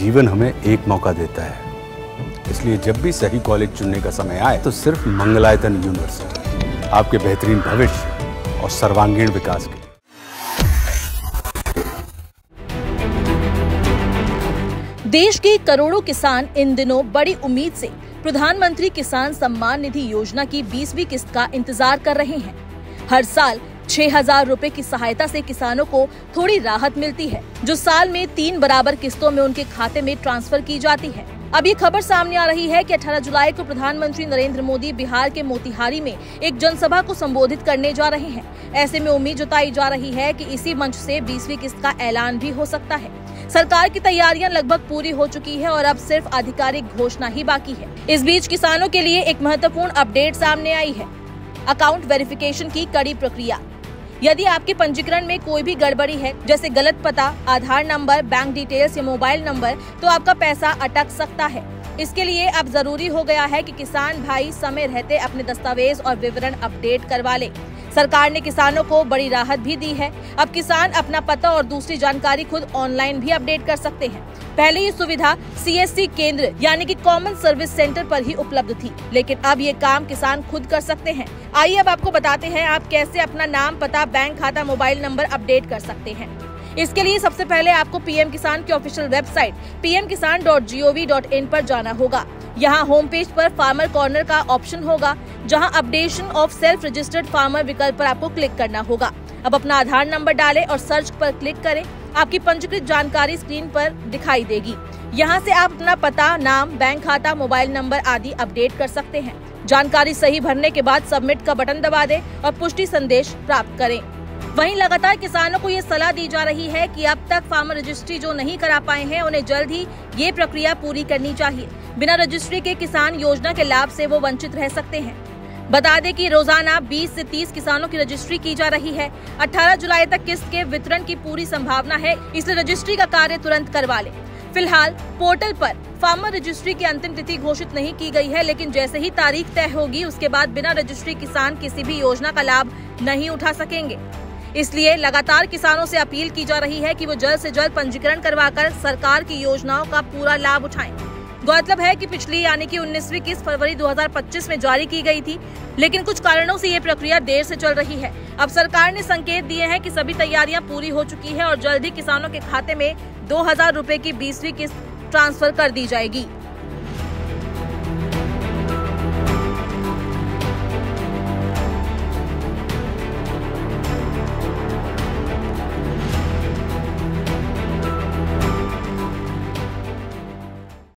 जीवन हमें एक मौका देता है, इसलिए जब भी सही कॉलेज चुनने का समय आए तो सिर्फ मंगलायतन यूनिवर्सिटी आपके बेहतरीन भविष्य और सर्वांगीण विकास के लिए। देश के करोड़ों किसान इन दिनों बड़ी उम्मीद से प्रधानमंत्री किसान सम्मान निधि योजना की 20वीं किस्त का इंतजार कर रहे हैं। हर साल 6,000 रुपए की सहायता से किसानों को थोड़ी राहत मिलती है, जो साल में 3 बराबर किस्तों में उनके खाते में ट्रांसफर की जाती है। अब ये खबर सामने आ रही है कि 18 जुलाई को प्रधानमंत्री नरेंद्र मोदी बिहार के मोतिहारी में एक जनसभा को संबोधित करने जा रहे हैं। ऐसे में उम्मीद जताई जा रही है कि इसी मंच से 20वीं किस्त का ऐलान भी हो सकता है। सरकार की तैयारियां लगभग पूरी हो चुकी है और अब सिर्फ आधिकारिक घोषणा ही बाकी है। इस बीच किसानों के लिए एक महत्वपूर्ण अपडेट सामने आई है, अकाउंट वेरिफिकेशन की कड़ी प्रक्रिया। यदि आपके पंजीकरण में कोई भी गड़बड़ी है, जैसे गलत पता, आधार नंबर, बैंक डिटेल्स या मोबाइल नंबर, तो आपका पैसा अटक सकता है। इसके लिए अब जरूरी हो गया है कि किसान भाई समय रहते अपने दस्तावेज और विवरण अपडेट करवा ले। सरकार ने किसानों को बड़ी राहत भी दी है। अब किसान अपना पता और दूसरी जानकारी खुद ऑनलाइन भी अपडेट कर सकते हैं। पहले ये सुविधा CSC केंद्र यानी कि कॉमन सर्विस सेंटर पर ही उपलब्ध थी, लेकिन अब ये काम किसान खुद कर सकते हैं। आइए अब आपको बताते हैं आप कैसे अपना नाम, पता, बैंक खाता, मोबाइल नंबर अपडेट कर सकते हैं। इसके लिए सबसे पहले आपको PM किसान की ऑफिशियल वेबसाइट pmkisan.gov.in पर जाना होगा। यहाँ होम पेज पर फार्मर कॉर्नर का ऑप्शन होगा, जहाँ updation of self registered farmer विकल्प पर आपको क्लिक करना होगा। अब अपना आधार नंबर डालें और सर्च पर क्लिक करें। आपकी पंजीकृत जानकारी स्क्रीन पर दिखाई देगी। यहाँ से आप अपना पता, नाम, बैंक खाता, मोबाइल नंबर आदि अपडेट कर सकते हैं। जानकारी सही भरने के बाद सबमिट का बटन दबा दें और पुष्टि संदेश प्राप्त करें। वहीं लगातार किसानों को ये सलाह दी जा रही है कि अब तक फार्मर रजिस्ट्री जो नहीं करा पाए हैं, उन्हें जल्द ही ये प्रक्रिया पूरी करनी चाहिए। बिना रजिस्ट्री के किसान योजना के लाभ से वो वंचित रह सकते हैं। बता दें कि रोजाना 20 से 30 किसानों की रजिस्ट्री की जा रही है। 18 जुलाई तक किस्त के वितरण की पूरी संभावना है, इसलिए रजिस्ट्री का कार्य तुरंत करवा लें। फिलहाल पोर्टल पर फार्मर रजिस्ट्री की अंतिम तिथि घोषित नहीं की गई है, लेकिन जैसे ही तारीख तय होगी उसके बाद बिना रजिस्ट्री किसान किसी भी योजना का लाभ नहीं उठा सकेंगे। इसलिए लगातार किसानों से अपील की जा रही है कि वो जल्द से जल्द पंजीकरण करवाकर सरकार की योजनाओं का पूरा लाभ उठाएं। गौरतलब है कि पिछली यानी कि 19वीं किस्त फरवरी 2025 में जारी की गई थी, लेकिन कुछ कारणों से ये प्रक्रिया देर से चल रही है। अब सरकार ने संकेत दिए हैं कि सभी तैयारियां पूरी हो चुकी है और जल्द ही किसानों के खाते में 2,000 रुपए की 20वीं किस्त ट्रांसफर कर दी जाएगी।